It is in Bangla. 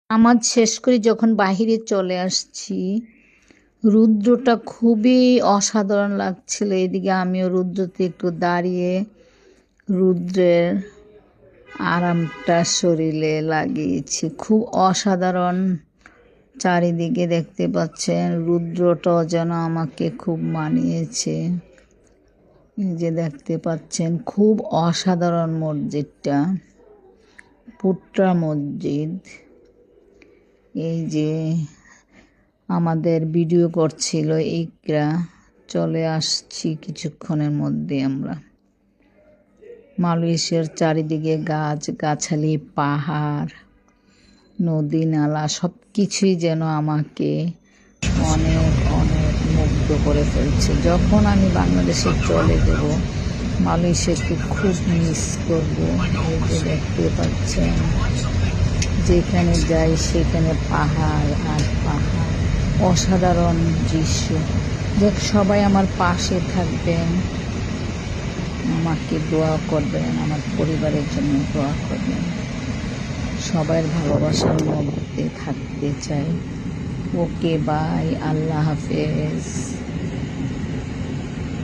নামাজ শেষ করে যখন বাহিরে চলে আসছি, রুদ্রটা খুবই অসাধারণ লাগছিল। এদিকে আমিও রুদ্রতে একটু দাঁড়িয়ে রুদ্রের আরামটা শরীরে লাগিয়েছি। খুব অসাধারণ চারিদিকে দেখতে পাচ্ছেন, রুদ্রটাও যেন আমাকে খুব মানিয়েছে। এই যে দেখতে পাচ্ছেন, খুব অসাধারণ মসজিদটা, পুট্রা মসজিদ। এই যে আমাদের ভিডিও করছিল ইকরা, চলে আসছি কিছুক্ষণের মধ্যে আমরা। মালয়েশিয়ার চারিদিকে গাছ গাছালি, পাহাড়, নদী নালা সব কিছুই যেন আমাকে অনেক অনেক মুগ্ধ করে ফেলছে। যখন আমি বাংলাদেশে চলে যাব, মালয়েশিয়াকে খুব মিস করব। এই যে দেখতে পাচ্ছেন, যেখানে যাই সেখানে পাহাড় আর পাহাড়, অসাধারণ দৃশ্য। দেখ, সবাই আমার পাশে থাকবেন, আমাকে দোয়া করবেন, আমার পরিবারের জন্য দোয়া করবেন। সবার ভালোবাসার মধ্যে থাকতে চাই। ওকে, বাই, আল্লাহ হাফেজ।